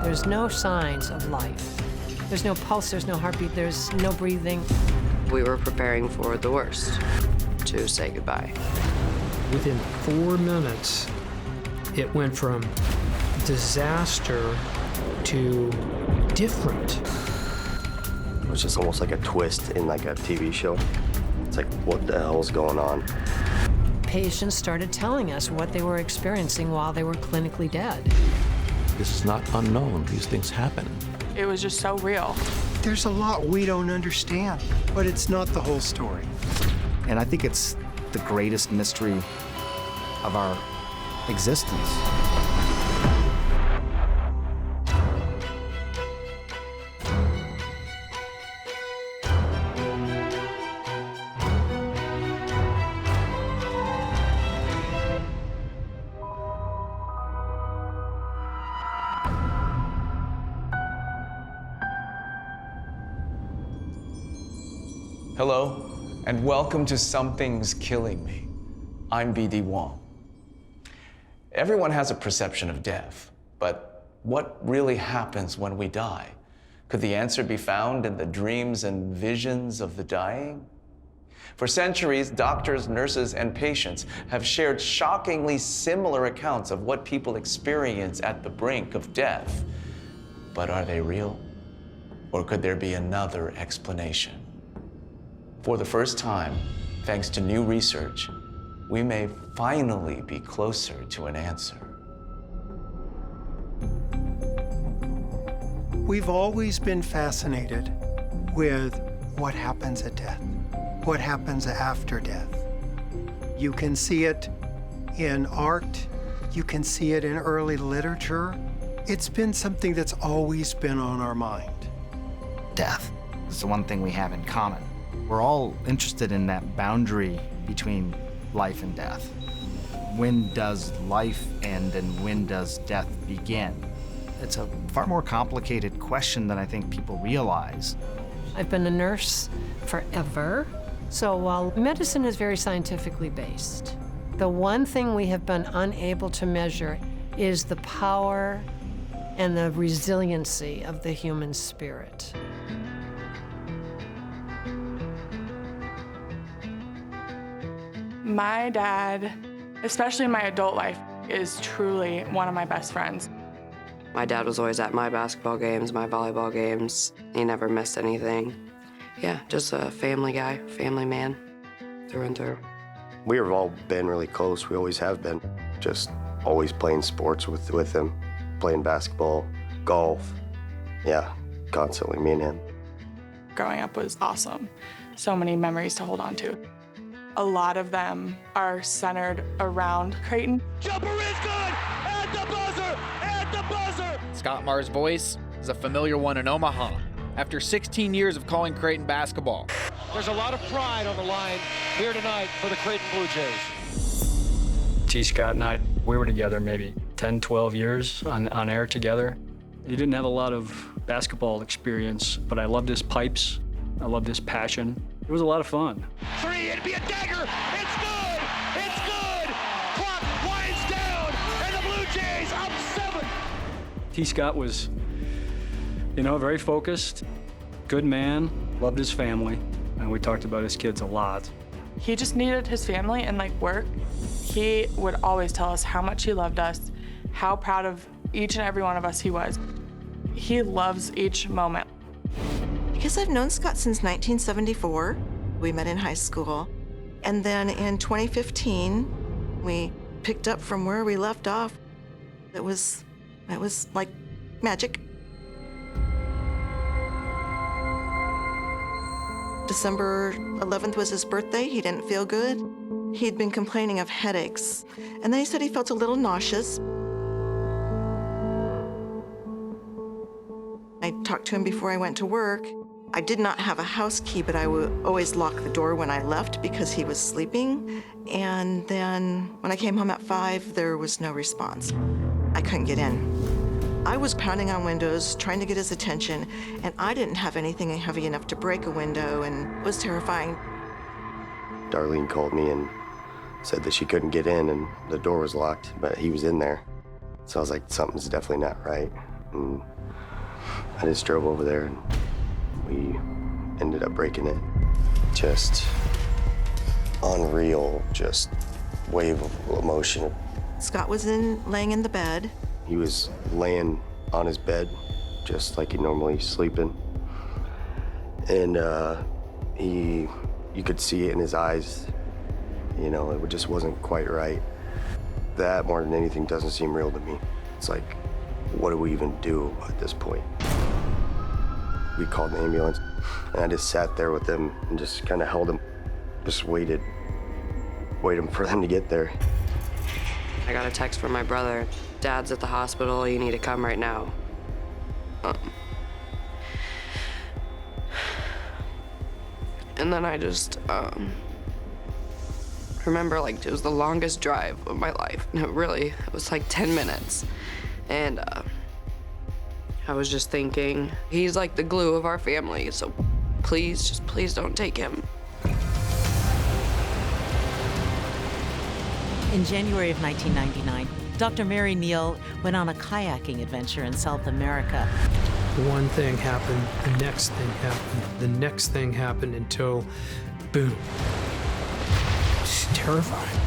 There's no signs of life. There's no pulse, there's no heartbeat, there's no breathing. We were preparing for the worst, to say goodbye. Within 4 minutes, it went from disaster to different. It was just almost like a twist in like a TV show. It's like, what the hell is going on? Patients started telling us what they were experiencing while they were clinically dead. This is not unknown. These things happen. It was just so real. There's a lot we don't understand, but it's not the whole story. And I think it's the greatest mystery of our existence. Hello, and welcome to Something's Killing Me. I'm BD Wong. Everyone has a perception of death, but what really happens when we die? Could the answer be found in the dreams and visions of the dying? For centuries, doctors, nurses, and patients have shared shockingly similar accounts of what people experience at the brink of death. But are they real? Or could there be another explanation? For the first time, thanks to new research, we may finally be closer to an answer. We've always been fascinated with what happens at death, what happens after death. You can see it in art, you can see it in early literature. It's been something that's always been on our mind. Death is the one thing we have in common. We're all interested in that boundary between life and death. When does life end and when does death begin? It's a far more complicated question than I think people realize. I've been a nurse forever, so while medicine is very scientifically based, the one thing we have been unable to measure is the power and the resiliency of the human spirit. My dad, especially in my adult life, is truly one of my best friends. My dad was always at my basketball games, my volleyball games. He never missed anything. Yeah, just a family guy, family man, through and through. We have all been really close. We always have been. Just always playing sports with him, playing basketball, golf. Yeah, constantly, me and him. Growing up was awesome. So many memories to hold on to. A lot of them are centered around Creighton. Jumper is good! At the buzzer! At the buzzer! Scott Marr's voice is a familiar one in Omaha after 16 years of calling Creighton basketball. There's a lot of pride on the line here tonight for the Creighton Blue Jays. T. Scott and I, we were together maybe 10, 12 years on air together. He didn't have a lot of basketball experience, but I loved his pipes. I loved his passion. It was a lot of fun. Three, it'd be a dagger. It's good. It's good. Clock winds down, and the Blue Jays up 7. T. Scott was, very focused, good man, loved his family, and we talked about his kids a lot. He just needed his family and work. He would always tell us how much he loved us, how proud of each and every one of us he was. He loves each moment. Because I've known Scott since 1974. We met in high school. And then in 2015, we picked up from where we left off. It was like magic. December 11th was his birthday. He didn't feel good. He'd been complaining of headaches. And then he said he felt a little nauseous. I talked to him before I went to work. I did not have a house key, but I would always lock the door when I left because he was sleeping. And then when I came home at 5, there was no response. I couldn't get in. I was pounding on windows, trying to get his attention, and I didn't have anything heavy enough to break a window, and it was terrifying. Darlene called me and said that she couldn't get in and the door was locked, but he was in there. So I was like, something's definitely not right. And I just drove over there and we ended up breaking it. Just unreal, just wave of emotion. Scott was laying in the bed. He was laying on his bed, just like he normally sleeping. And you could see it in his eyes. You know, it just wasn't quite right. That, more than anything, doesn't seem real to me. It's like, what do we even do at this point? We called the ambulance, and I just sat there with them and just kind of held him, just waited for them to get there. I got a text from my brother. Dad's at the hospital, you need to come right now. And then I just remember, like, it was the longest drive of my life. And it was like 10 minutes. And I was just thinking, he's like the glue of our family, so please don't take him. In January of 1999, Dr. Mary Neal went on a kayaking adventure in South America. One thing happened, the next thing happened, the next thing happened until, boom. It's terrifying.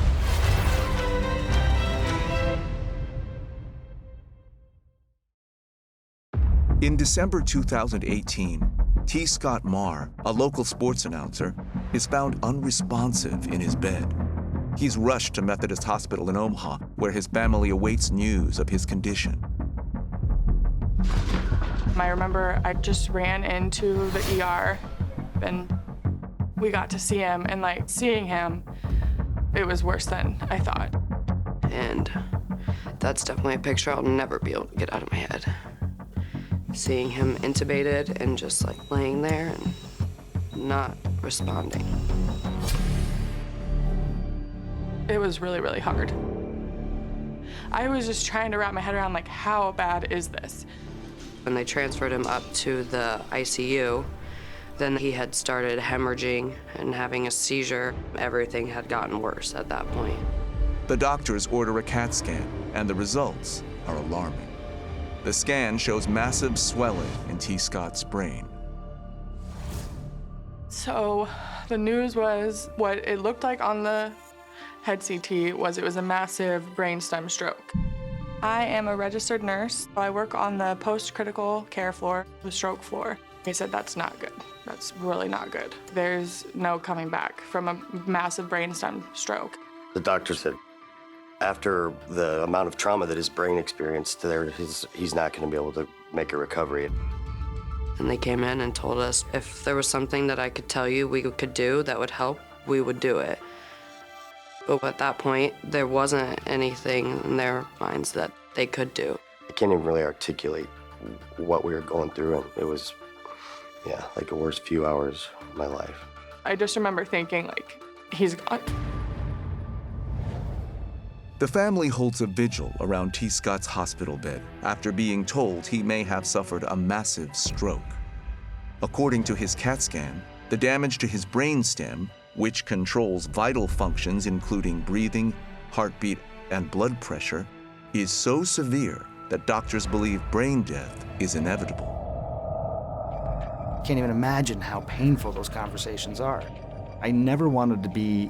In December 2018, T. Scott Marr, a local sports announcer, is found unresponsive in his bed. He's rushed to Methodist Hospital in Omaha, where his family awaits news of his condition. I remember I just ran into the ER, and we got to see him, and like seeing him, it was worse than I thought. And that's definitely a picture I'll never be able to get out of my head. Seeing him intubated and just like laying there and not responding. It was really, really hard. I was just trying to wrap my head around, like, how bad is this? When they transferred him up to the ICU, then he had started hemorrhaging and having a seizure. Everything had gotten worse at that point. The doctors order a CAT scan, and the results are alarming. The scan shows massive swelling in T. Scott's brain. So the news was, what it looked like on the head CT was it was a massive brainstem stroke. I am a registered nurse. I work on the post-critical care floor, the stroke floor. They said, that's not good. That's really not good. There's no coming back from a massive brainstem stroke. The doctor said, after the amount of trauma that his brain experienced, he's not going to be able to make a recovery. And they came in and told us if there was something that I could tell you we could do that would help, we would do it. But at that point, there wasn't anything in their minds that they could do. I can't even really articulate what we were going through, and it was, like the worst few hours of my life. I just remember thinking, like, he's gone. The family holds a vigil around T. Scott's hospital bed after being told he may have suffered a massive stroke. According to his CAT scan, the damage to his brainstem, which controls vital functions including breathing, heartbeat, and blood pressure, is so severe that doctors believe brain death is inevitable. I can't even imagine how painful those conversations are. I never wanted to be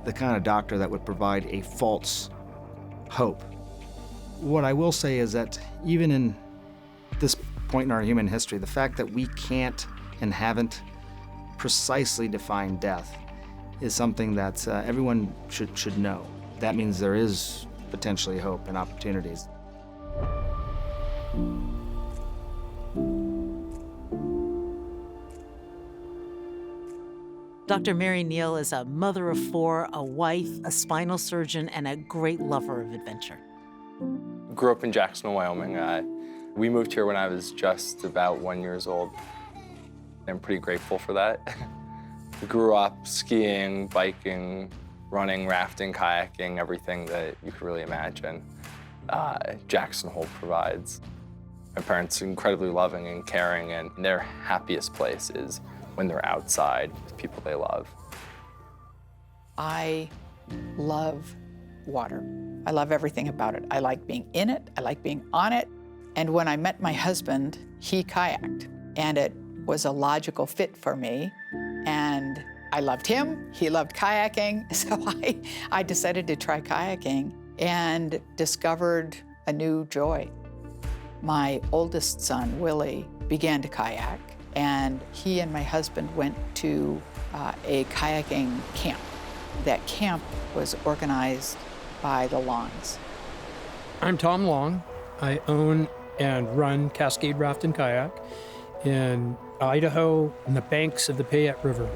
the kind of doctor that would provide a false hope. What I will say is that even in this point in our human history, the fact that we can't and haven't precisely defined death is something that everyone should know. That means there is potentially hope and opportunities. Dr. Mary Neal is a mother of 4, a wife, a spinal surgeon, and a great lover of adventure. Grew up in Jacksonville, Wyoming. We moved here when I was just about 1 year old. I'm pretty grateful for that. Grew up skiing, biking, running, rafting, kayaking, everything that you could really imagine. Jackson Hole provides. My parents are incredibly loving and caring, and their happiest place is when they're outside with people they love. I love water. I love everything about it. I like being in it. I like being on it. And when I met my husband, he kayaked, and it was a logical fit for me. And I loved him, he loved kayaking, so I decided to try kayaking and discovered a new joy. My oldest son, Willie, began to kayak, and he and my husband went to a kayaking camp. That camp was organized by the Longs. I'm Tom Long. I own and run Cascade Raft and Kayak in Idaho on the banks of the Payette River.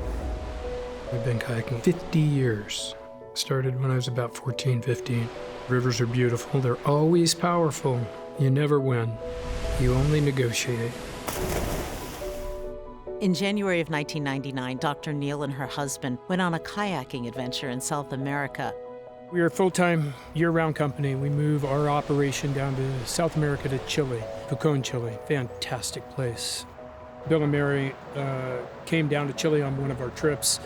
I've been kayaking 50 years. Started when I was about 14, 15. Rivers are beautiful. They're always powerful. You never win. You only negotiate. In January of 1999, Dr. Neal and her husband went on a kayaking adventure in South America. We are a full-time, year-round company. We move our operation down to South America to Chile, Pucón, Chile. Fantastic place. Bill and Mary came down to Chile on one of our trips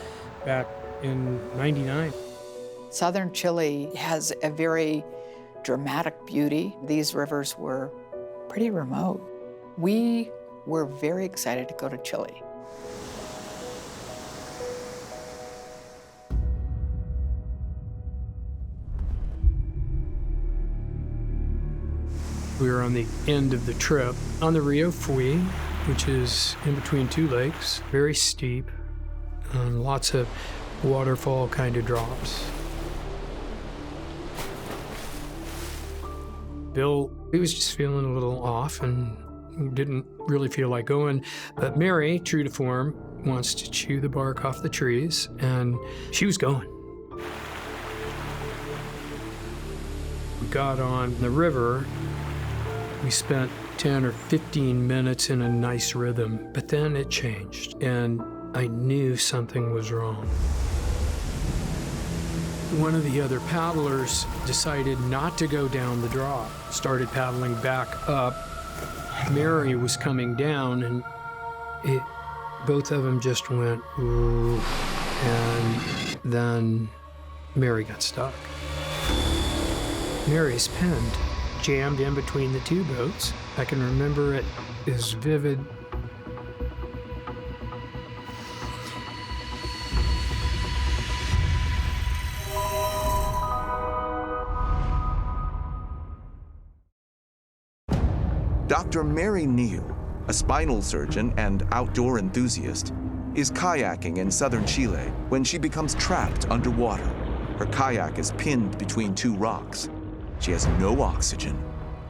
back in '99. Southern Chile has a very dramatic beauty. These rivers were pretty remote. We were very excited to go to Chile. We were on the end of the trip on the Rio Fui, which is in between two lakes, very steep, lots of waterfall kind of drops. Bill, he was just feeling a little off and didn't really feel like going, but Mary, true to form, wants to chew the bark off the trees, and she was going. We got on the river. We spent 10 or 15 minutes in a nice rhythm, but then it changed, and I knew something was wrong. One of the other paddlers decided not to go down the drop, started paddling back up. Mary was coming down, and both of them just went, ooh, and then Mary got stuck. Mary's pinned, jammed in between the two boats. I can remember it as vivid. Dr. Mary Neal, a spinal surgeon and outdoor enthusiast, is kayaking in southern Chile when she becomes trapped underwater. Her kayak is pinned between two rocks. She has no oxygen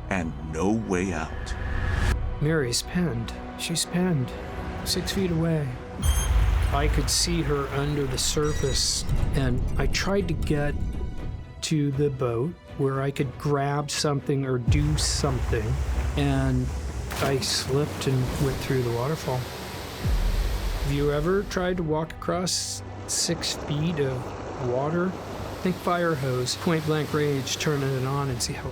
and no way out. Mary's pinned. She's pinned 6 feet away. I could see her under the surface, and I tried to get to the boat where I could grab something or do something, and I slipped and went through the waterfall. Have you ever tried to walk across 6 feet of water? Think fire hose, point blank range, turning it on and see how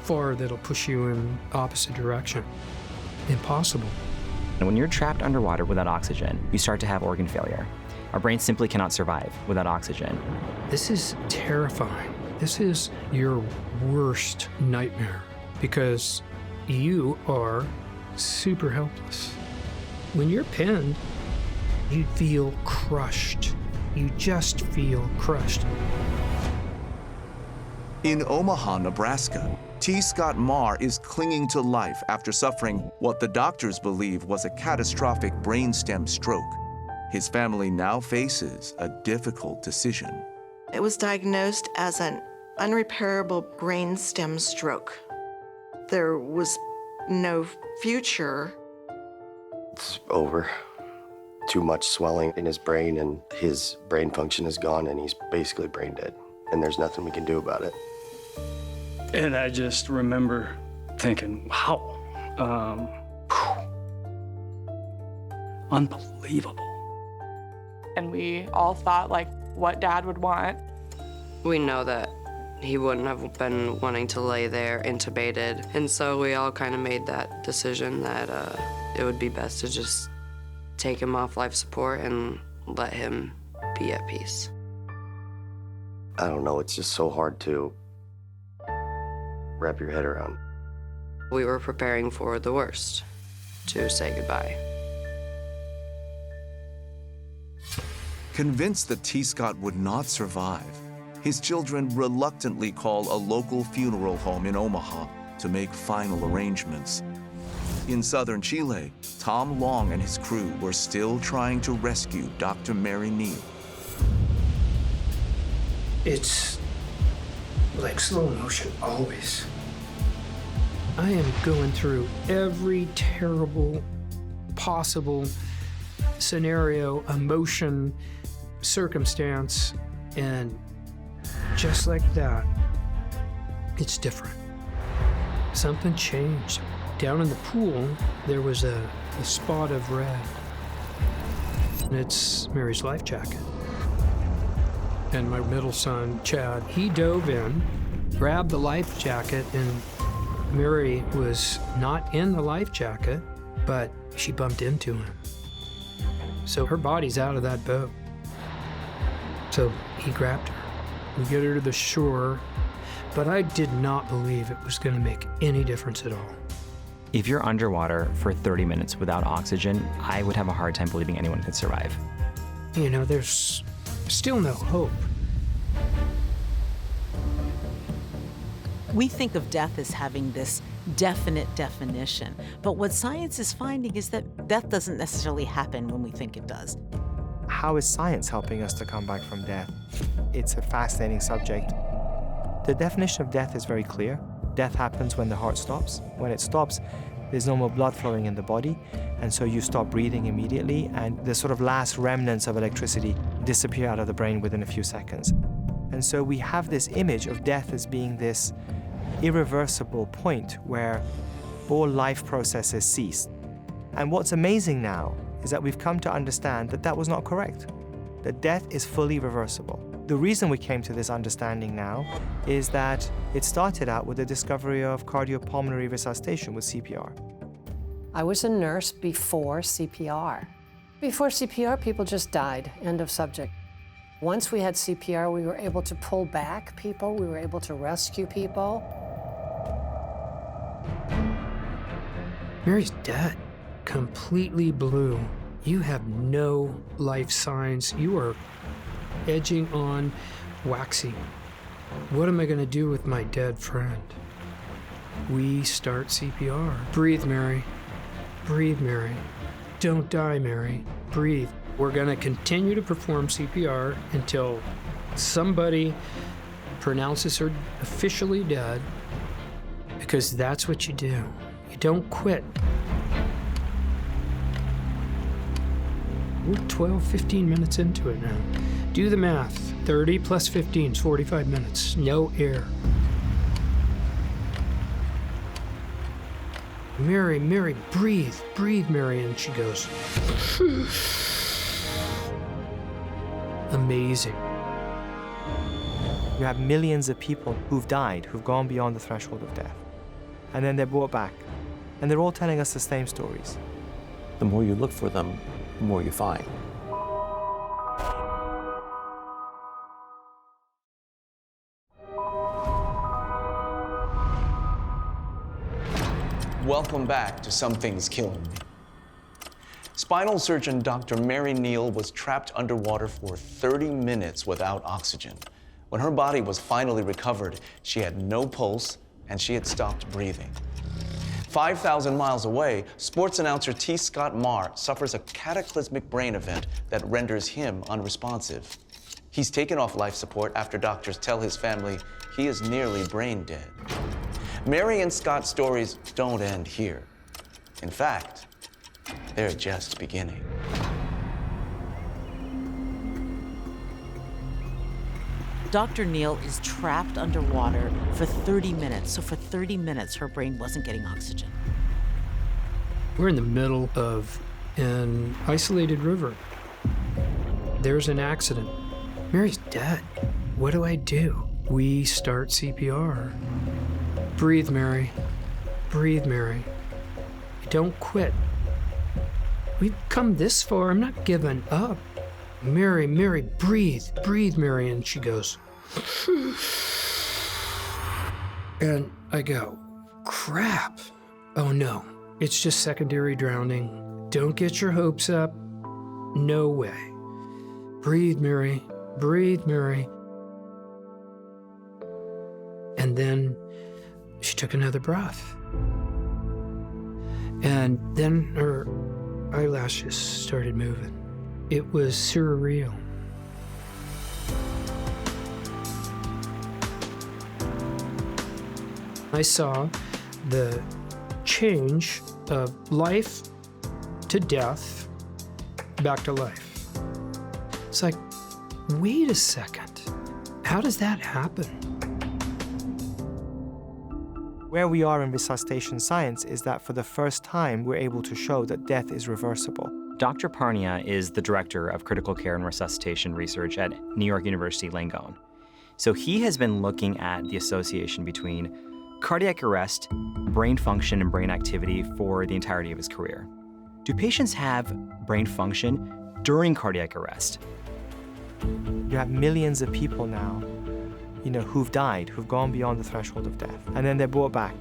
far that'll push you in opposite direction. Impossible. And when you're trapped underwater without oxygen, you start to have organ failure. Our brain simply cannot survive without oxygen. This is terrifying. This is your worst nightmare because you are super helpless. When you're pinned, you feel crushed. You just feel crushed. In Omaha, Nebraska, T. Scott Marr is clinging to life after suffering what the doctors believe was a catastrophic brainstem stroke. His family now faces a difficult decision. It was diagnosed as an unrepairable brainstem stroke. There was no future. It's over. Too much swelling in his brain, and his brain function is gone, and he's basically brain dead. And there's nothing we can do about it. And I just remember thinking, wow, unbelievable. And we all thought like what Dad would want. We know that he wouldn't have been wanting to lay there intubated. And so we all kind of made that decision that it would be best to just take him off life support and let him be at peace. I don't know, it's just so hard to wrap your head around. We were preparing for the worst, to say goodbye. Convinced that T. Scott would not survive, his children reluctantly call a local funeral home in Omaha to make final arrangements. In southern Chile, Tom Long and his crew were still trying to rescue Dr. Mary Neal. It's like slow motion, always. I am going through every terrible possible scenario, emotion, circumstance, and just like that, it's different. Something changed. Down in the pool, there was a spot of red. And it's Mary's life jacket. And my middle son, Chad, he dove in, grabbed the life jacket, and Mary was not in the life jacket, but she bumped into him. So her body's out of that boat. So he grabbed her. We get her to the shore, but I did not believe it was going to make any difference at all. If you're underwater for 30 minutes without oxygen, I would have a hard time believing anyone could survive. You know, there's still no hope. We think of death as having this definite definition, but what science is finding is that death doesn't necessarily happen when we think it does. How is science helping us to come back from death? It's a fascinating subject. The definition of death is very clear. Death happens when the heart stops. When it stops, there's no more blood flowing in the body, and so you stop breathing immediately, and the sort of last remnants of electricity disappear out of the brain within a few seconds. And so we have this image of death as being this irreversible point where all life processes cease. And what's amazing now is that we've come to understand that that was not correct, that death is fully reversible. The reason we came to this understanding now is that it started out with the discovery of cardiopulmonary resuscitation with CPR. I was a nurse before CPR. Before CPR, people just died, end of subject. Once we had CPR, we were able to pull back people, we were able to rescue people. Mary's dead, completely blue. You have no life signs. You are edging on waxy. What am I going to do with my dead friend? We start CPR. Breathe, Mary. Breathe, Mary. Don't die, Mary. Breathe. We're going to continue to perform CPR until somebody pronounces her officially dead, because that's what you do. You don't quit. We're 12, 15 minutes into it now. Do the math. 30 plus 15 is 45 minutes. No air. Mary, Mary, breathe. Breathe, Mary. And she goes. Amazing. You have millions of people who've died, who've gone beyond the threshold of death. And then they're brought back. And they're all telling us the same stories. The more you look for them, the more you find. Welcome back to Something's Killing Me. Spinal surgeon Dr. Mary Neal was trapped underwater for 30 minutes without oxygen. When her body was finally recovered, she had no pulse and she had stopped breathing. 5,000 miles away, sports announcer T. Scott Marr suffers a cataclysmic brain event that renders him unresponsive. He's taken off life support after doctors tell his family he is nearly brain dead. Mary and Scott's stories don't end here. In fact, they're just beginning. Dr. Neal is trapped underwater for 30 minutes. So for 30 minutes, her brain wasn't getting oxygen. We're in the middle of an isolated river. There's an accident. Mary's dead. What do I do? We start CPR. Breathe, Mary. Breathe, Mary. Don't quit. We've come this far. I'm not giving up. Mary, Mary, breathe. Breathe, Mary. And she goes. And I go, crap. oh no, it's just secondary drowning. Don't get your hopes up. No way. Breathe, Mary. Breathe, Mary. And then she took another breath. And then her eyelashes started moving. It was surreal. I saw the change of life to death, back to life. It's like, wait a second. How does that happen? Where we are in resuscitation science is that for the first time, we're able to show that death is reversible. Dr. Parnia is the director of critical care and resuscitation research at New York University Langone. So he has been looking at the association between cardiac arrest, brain function, and brain activity for the entirety of his career. Do patients have brain function during cardiac arrest? You have millions of people now, who've died, who've gone beyond the threshold of death, and then they're brought back.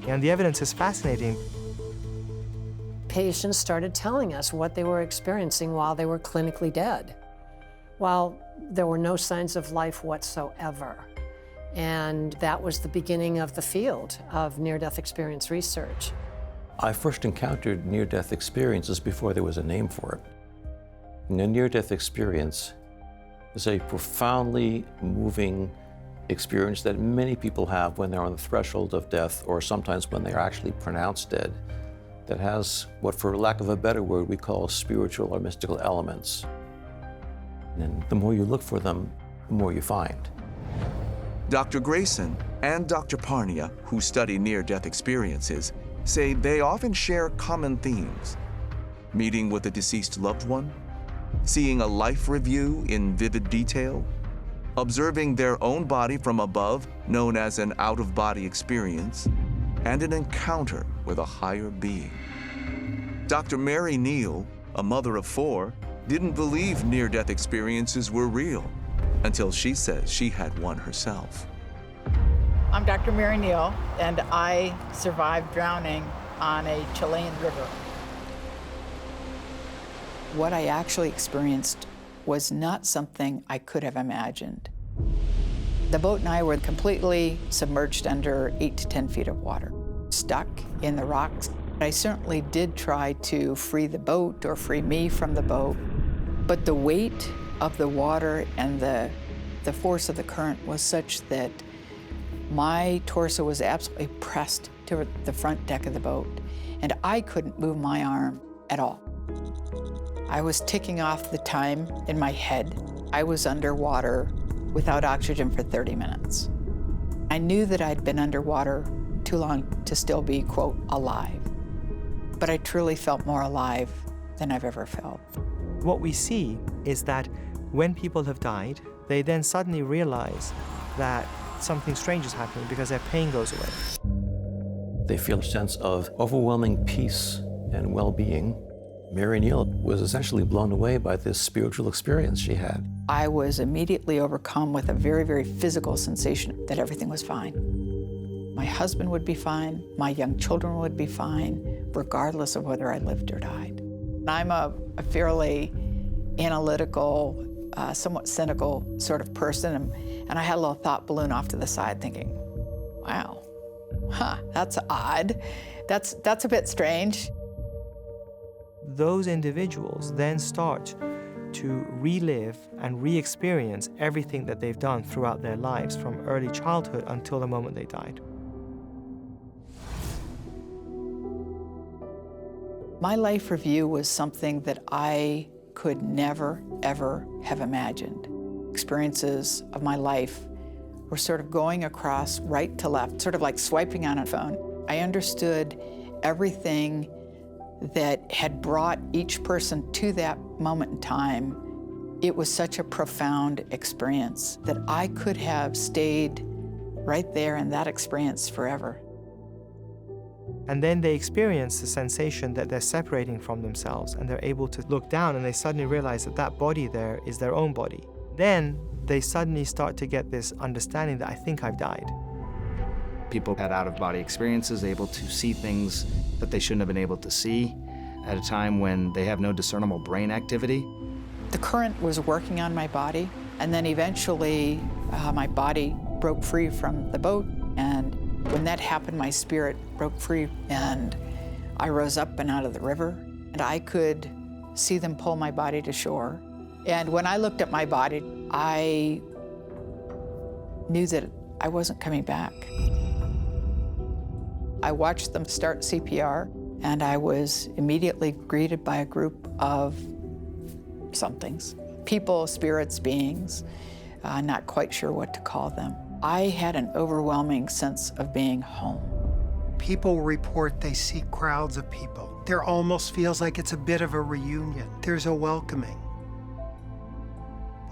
And the evidence is fascinating. Patients started telling us what they were experiencing while they were clinically dead, while there were no signs of life whatsoever. And that was the beginning of the field of near-death experience research. I first encountered near-death experiences before there was a name for it. And a near-death experience is a profoundly moving experience that many people have when they're on the threshold of death, or sometimes when they're actually pronounced dead, that has what, for lack of a better word, we call spiritual or mystical elements. And the more you look for them, the more you find. Dr. Grayson and Dr. Parnia, who study near-death experiences, say they often share common themes. Meeting with a deceased loved one, seeing a life review in vivid detail, observing their own body from above, known as an out-of-body experience, and an encounter with a higher being. Dr. Mary Neal, a mother of 4, didn't believe near-death experiences were real until she says she had one herself. I'm Dr. Mary Neal, and I survived drowning on a Chilean river. What I actually experienced was not something I could have imagined. The boat and I were completely submerged under 8 to 10 feet of water, stuck in the rocks. I certainly did try to free the boat or free me from the boat, but the weight of the water and the force of the current was such that my torso was absolutely pressed to the front deck of the boat, and I couldn't move my arm at all. I was ticking off the time in my head. I was underwater without oxygen for 30 minutes. I knew that I'd been underwater too long to still be, quote, alive. But I truly felt more alive than I've ever felt. What we see is that when people have died, they then suddenly realize that something strange is happening because their pain goes away. They feel a sense of overwhelming peace and well-being. Mary Neal was essentially blown away by this spiritual experience she had. I was immediately overcome with a very, very physical sensation that everything was fine. My husband would be fine, my young children would be fine, regardless of whether I lived or died. I'm a fairly analytical, somewhat cynical sort of person, and I had a little thought balloon off to the side thinking, wow, that's odd. That's a bit strange. Those individuals then start to relive and re-experience everything that they've done throughout their lives, from early childhood until the moment they died. My life review was something that I could never, ever have imagined. Experiences of my life were sort of going across right to left, sort of like swiping on a phone. I understood everything that had brought each person to that moment in time. It was such a profound experience that I could have stayed right there in that experience forever. And then they experience the sensation that they're separating from themselves, and they're able to look down and they suddenly realize that that body there is their own body. Then they suddenly start to get this understanding that I think I've died. People had out-of-body experiences, able to see things that they shouldn't have been able to see at a time when they have no discernible brain activity. The current was working on my body, and then eventually my body broke free from the boat, and when that happened, my spirit broke free, and I rose up and out of the river, and I could see them pull my body to shore. And when I looked at my body, I knew that I wasn't coming back. I watched them start CPR, and I was immediately greeted by a group of somethings. People, spirits, beings, not quite sure what to call them. I had an overwhelming sense of being home. People report they see crowds of people. There almost feels like it's a bit of a reunion. There's a welcoming.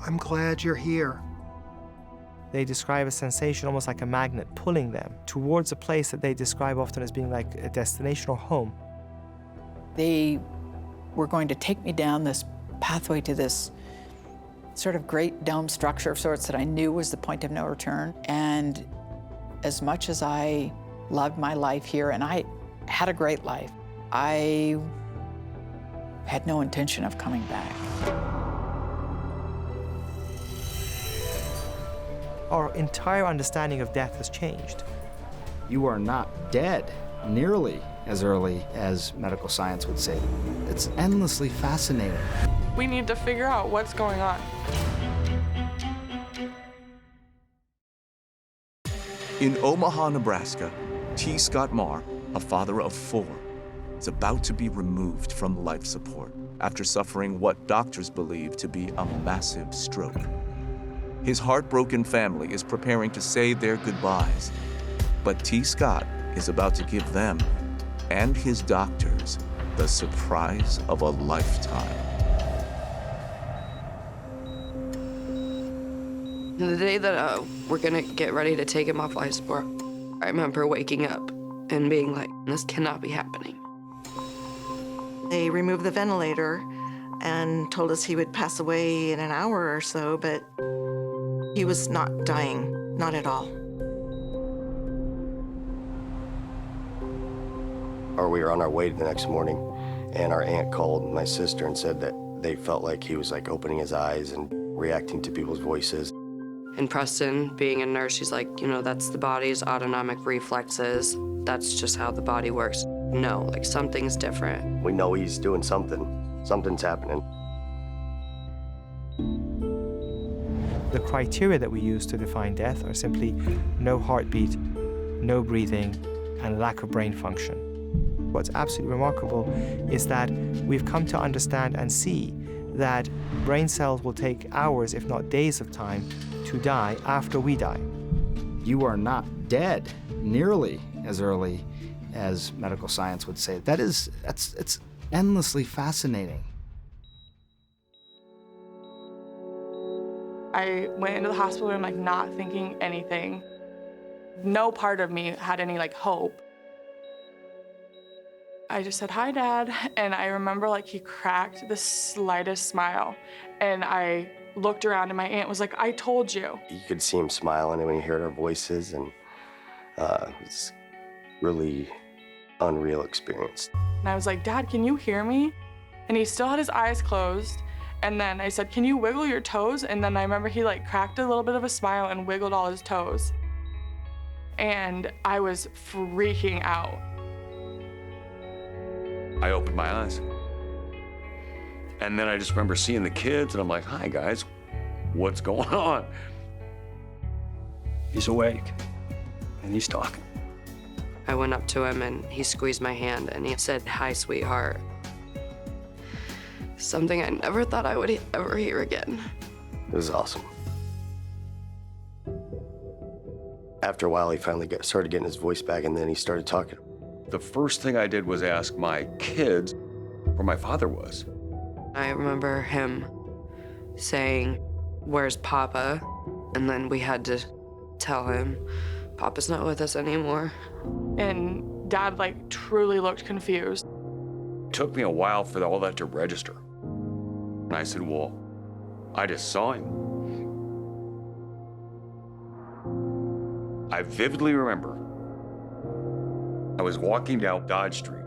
I'm glad you're here. They describe a sensation almost like a magnet pulling them towards a place that they describe often as being like a destination or home. They were going to take me down this pathway to this sort of great dome structure of sorts that I knew was the point of no return. And as much as I loved my life here, and I had a great life, I had no intention of coming back. Our entire understanding of death has changed. You are not dead nearly as early as medical science would say. It's endlessly fascinating. We need to figure out what's going on. In Omaha, Nebraska, T. Scott Marr, a father of 4, is about to be removed from life support after suffering what doctors believe to be a massive stroke. His heartbroken family is preparing to say their goodbyes, but T. Scott is about to give them and his doctors the surprise of a lifetime. The day that we're gonna get ready to take him off life support, I remember waking up and being like, this cannot be happening. They removed the ventilator and told us he would pass away in an hour or so, but he was not dying, not at all. Or we were on our way the next morning, and our aunt called my sister and said that they felt like he was like opening his eyes and reacting to people's voices. And Preston, being a nurse, she's like, you know, that's the body's autonomic reflexes. That's just how the body works. No, like something's different. We know he's doing something. Something's happening. The criteria that we use to define death are simply no heartbeat, no breathing, and lack of brain function. What's absolutely remarkable is that we've come to understand and see that brain cells will take hours, if not days of time, to die after we die. You are not dead nearly as early as medical science would say. It's endlessly fascinating. I went into the hospital room like not thinking anything. No part of me had any like hope. I just said, "Hi, Dad." And I remember like he cracked the slightest smile. And I looked around and my aunt was like, "I told you." You could see him smiling when he heard our voices, and it's really unreal experience. And I was like, "Dad, can you hear me?" And he still had his eyes closed. And then I said, "Can you wiggle your toes?" And then I remember he like cracked a little bit of a smile and wiggled all his toes. And I was freaking out. I opened my eyes. And then I just remember seeing the kids, and I'm like, "Hi, guys, what's going on?" He's awake, and he's talking. I went up to him and he squeezed my hand and he said, "Hi, sweetheart." Something I never thought I would ever hear again. It was awesome. After a while, he finally started getting his voice back, and then he started talking. The first thing I did was ask my kids where my father was. I remember him saying, "Where's Papa?" And then we had to tell him, "Papa's not with us anymore." And Dad like truly looked confused. It took me a while for all that to register. And I said, "Well, I just saw him." I vividly remember I was walking down Dodge Street,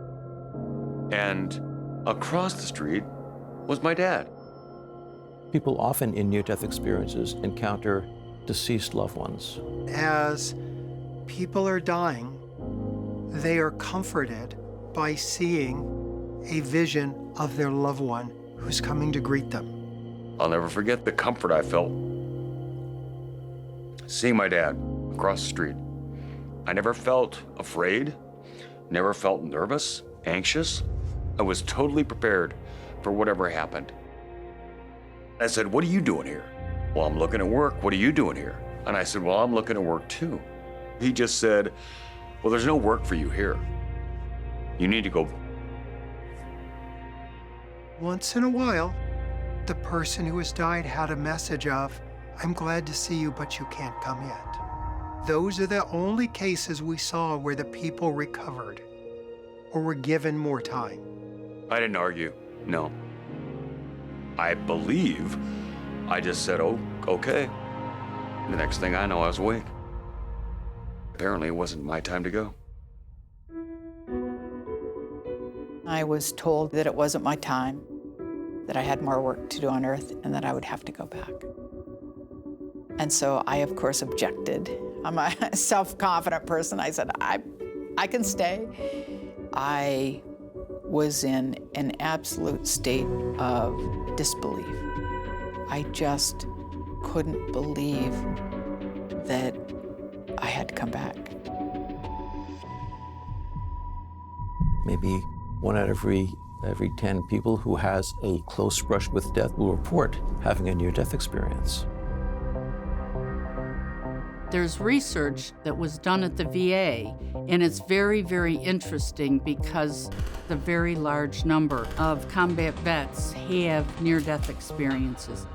and across the street was my dad. People often in near-death experiences encounter deceased loved ones. As people are dying, they are comforted by seeing a vision of their loved one who's coming to greet them. I'll never forget the comfort I felt seeing my dad across the street. I never felt afraid, never felt nervous, anxious. I was totally prepared for whatever happened. I said, "What are you doing here?" "Well, I'm looking at work. What are you doing here?" And I said, "Well, I'm looking at work too." He just said, "Well, there's no work for you here. You need to go." Once in a while, the person who has died had a message of, "I'm glad to see you, but you can't come yet." Those are the only cases we saw where the people recovered or were given more time. I didn't argue, no. I believe I just said, "Oh, okay." The next thing I know, I was awake. Apparently, it wasn't my time to go. I was told that it wasn't my time, that I had more work to do on Earth, and that I would have to go back. And so I, of course, objected. I'm a self-confident person. I said, I can stay. I was in an absolute state of disbelief. I just couldn't believe that I had to come back. Maybe 1 out of every 10 people who has a close brush with death will report having a near-death experience. There's research that was done at the VA, and it's very, very interesting because the very large number of combat vets have near-death experiences.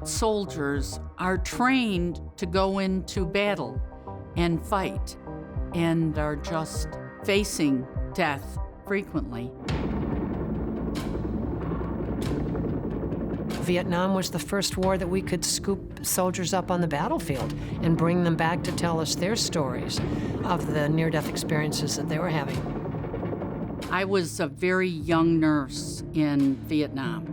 Soldiers are trained to go into battle and fight and are just facing death frequently. Vietnam was the first war that we could scoop soldiers up on the battlefield and bring them back to tell us their stories of the near-death experiences that they were having. I was a very young nurse in Vietnam,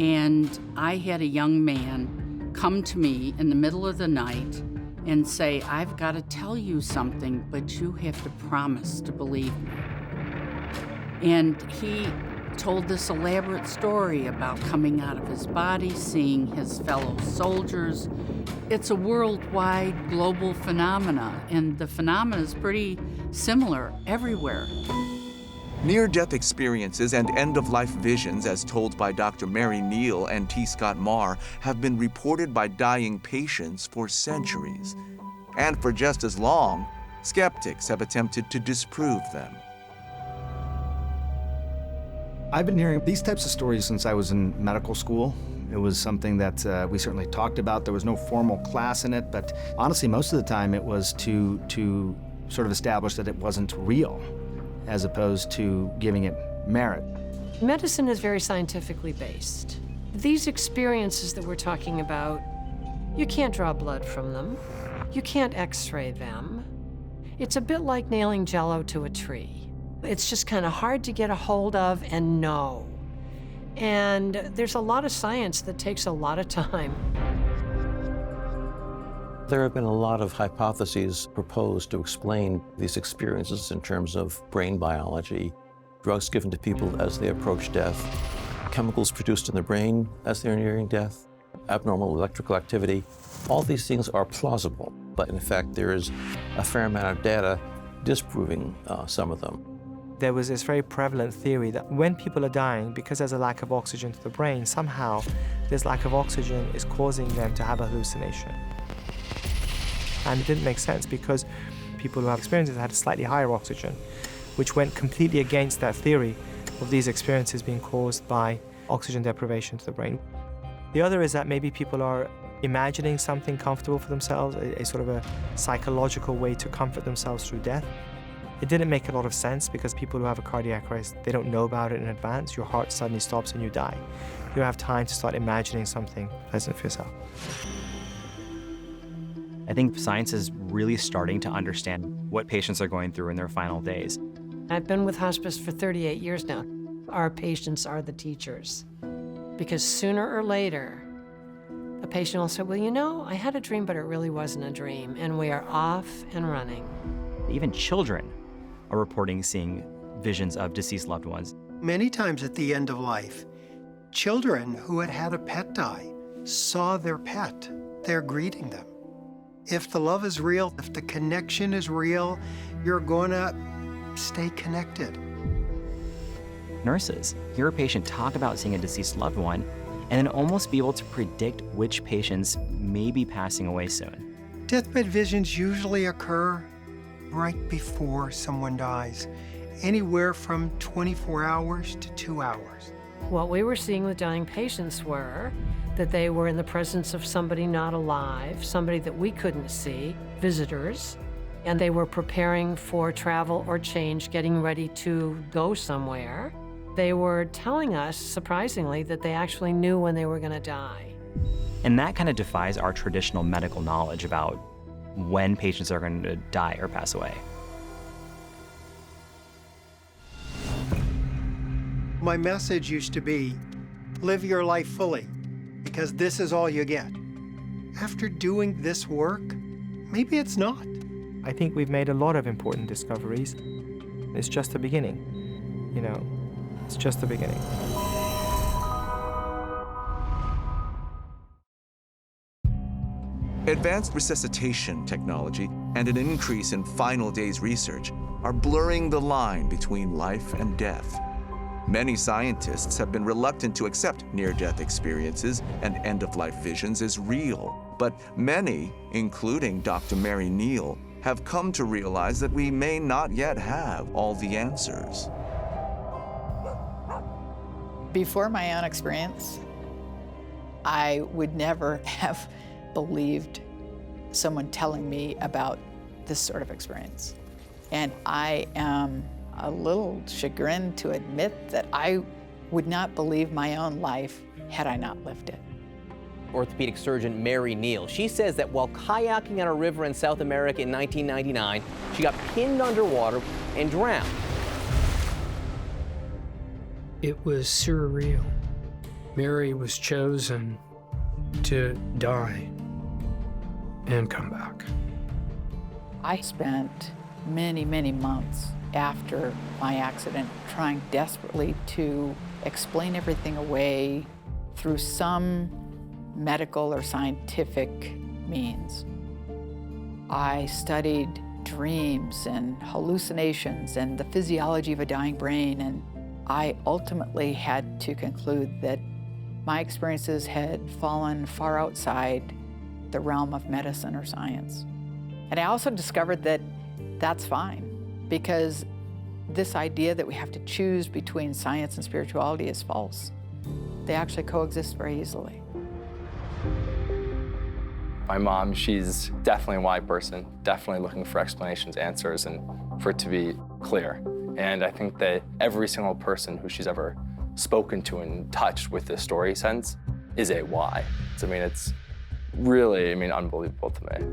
and I had a young man come to me in the middle of the night and say, "I've got to tell you something, but you have to promise to believe me." And he told this elaborate story about coming out of his body, seeing his fellow soldiers. It's a worldwide, global phenomena, and the phenomena is pretty similar everywhere. Near-death experiences and end-of-life visions, as told by Dr. Mary Neal and T. Scott Marr, have been reported by dying patients for centuries. And for just as long, skeptics have attempted to disprove them. I've been hearing these types of stories since I was in medical school. It was something that we certainly talked about. There was no formal class in it, but honestly, most of the time it was to sort of establish that it wasn't real, as opposed to giving it merit. Medicine is very scientifically based. These experiences that we're talking about, you can't draw blood from them. You can't x-ray them. It's a bit like nailing Jell-O to a tree. It's just kind of hard to get a hold of and know. And there's a lot of science that takes a lot of time. There have been a lot of hypotheses proposed to explain these experiences in terms of brain biology, drugs given to people as they approach death, chemicals produced in the brain as they're nearing death, abnormal electrical activity. All these things are plausible, but in fact there is a fair amount of data disproving some of them. There was this very prevalent theory that when people are dying, because there's a lack of oxygen to the brain, somehow this lack of oxygen is causing them to have a hallucination. And it didn't make sense because people who have experiences had a slightly higher oxygen, which went completely against that theory of these experiences being caused by oxygen deprivation to the brain. The other is that maybe people are imagining something comfortable for themselves, a sort of a psychological way to comfort themselves through death. It didn't make a lot of sense because people who have a cardiac arrest, they don't know about it in advance. Your heart suddenly stops and you die. You don't have time to start imagining something pleasant for yourself. I think science is really starting to understand what patients are going through in their final days. I've been with hospice for 38 years now. Our patients are the teachers. Because sooner or later, a patient will say, well, you know, I had a dream, but it really wasn't a dream, and we are off and running. Even children are reporting seeing visions of deceased loved ones. Many times at the end of life, children who had had a pet die saw their pet. They're greeting them. If the love is real, if the connection is real, you're gonna stay connected. Nurses hear a patient talk about seeing a deceased loved one and then almost be able to predict which patients may be passing away soon. Deathbed visions usually occur right before someone dies, anywhere from 24 hours to 2 hours. What we were seeing with dying patients were that they were in the presence of somebody not alive, somebody that we couldn't see, visitors, and they were preparing for travel or change, getting ready to go somewhere. They were telling us, surprisingly, that they actually knew when they were going to die. And that kind of defies our traditional medical knowledge about when patients are going to die or pass away. My message used to be, live your life fully, because this is all you get. After doing this work, maybe it's not. I think we've made a lot of important discoveries. It's just the beginning, you know, it's just the beginning. Advanced resuscitation technology and an increase in final days research are blurring the line between life and death. Many scientists have been reluctant to accept near-death experiences and end-of-life visions as real, but many, including Dr. Mary Neal, have come to realize that we may not yet have all the answers. Before my own experience, I would never have believed someone telling me about this sort of experience. And I am a little chagrined to admit that I would not believe my own life had I not lived it. Orthopedic surgeon Mary Neal. She says that while kayaking on a river in South America in 1999, she got pinned underwater and drowned. It was surreal. Mary was chosen to die and come back. I spent many, many months after my accident trying desperately to explain everything away through some medical or scientific means. I studied dreams and hallucinations and the physiology of a dying brain, and I ultimately had to conclude that my experiences had fallen far outside the realm of medicine or science. And I also discovered that that's fine, because this idea that we have to choose between science and spirituality is false. They actually coexist very easily. My mom, she's definitely a wise person, definitely looking for explanations, answers, and for it to be clear. And I think that every single person who she's ever spoken to and touched with this story sense is a why. So, I mean, it's really, unbelievable to me.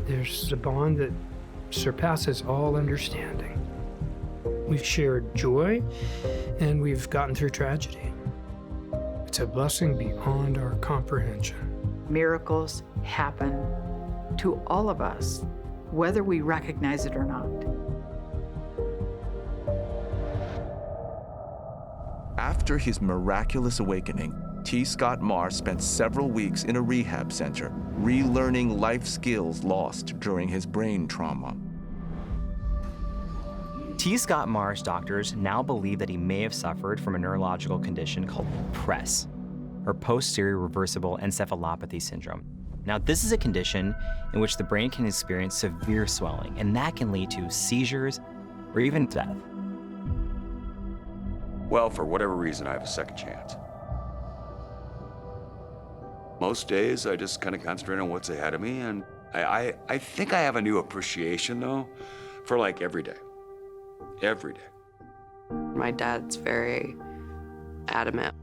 There's a bond that surpasses all understanding. We've shared joy, and we've gotten through tragedy. It's a blessing beyond our comprehension. Miracles happen to all of us, whether we recognize it or not. After his miraculous awakening, T. Scott Marr spent several weeks in a rehab center, relearning life skills lost during his brain trauma. T. Scott Marr's doctors now believe that he may have suffered from a neurological condition called PRES, or posterior reversible encephalopathy syndrome. Now, this is a condition in which the brain can experience severe swelling, and that can lead to seizures or even death. Well, for whatever reason, I have a second chance. Most days, I just kind of concentrate on what's ahead of me, and I think I have a new appreciation, though, for like every day. Every day. My dad's very adamant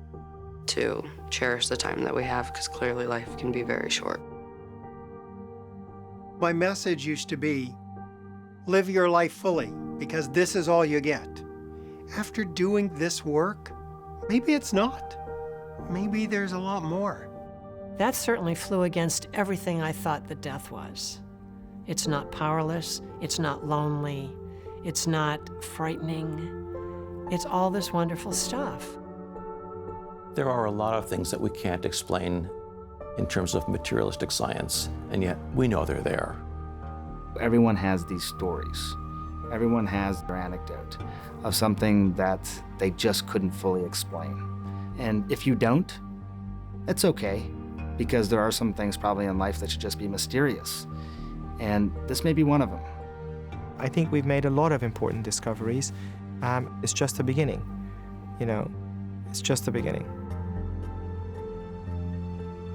to cherish the time that we have, because clearly life can be very short. My message used to be, live your life fully, because this is all you get. After doing this work, maybe it's not. Maybe there's a lot more. That certainly flew against everything I thought that death was. It's not powerless, it's not lonely, it's not frightening. It's all this wonderful stuff. There are a lot of things that we can't explain in terms of materialistic science, and yet we know they're there. Everyone has these stories. Everyone has their anecdote of something that they just couldn't fully explain. And if you don't, it's okay, because there are some things probably in life that should just be mysterious. And this may be one of them. I think we've made a lot of important discoveries. It's just the beginning. You know, it's just the beginning.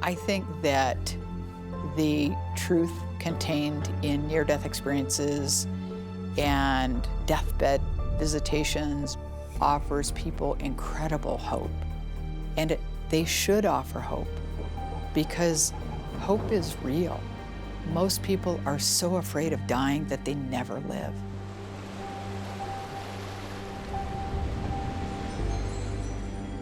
I think that the truth contained in near-death experiences and deathbed visitations offers people incredible hope. And they should offer hope, because hope is real. Most people are so afraid of dying that they never live.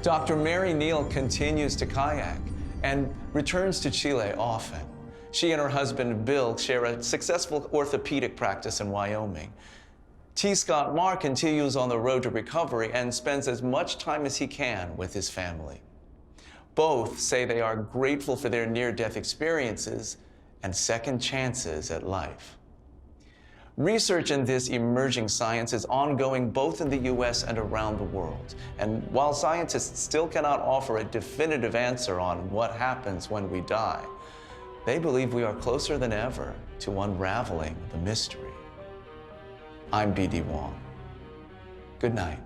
Dr. Mary Neal continues to kayak and returns to Chile often. She and her husband, Bill, share a successful orthopedic practice in Wyoming. T. Scott Marr continues on the road to recovery and spends as much time as he can with his family. Both say they are grateful for their near-death experiences and second chances at life. Research in this emerging science is ongoing both in the US and around the world. And while scientists still cannot offer a definitive answer on what happens when we die, they believe we are closer than ever to unraveling the mystery. I'm B.D. Wong. Good night.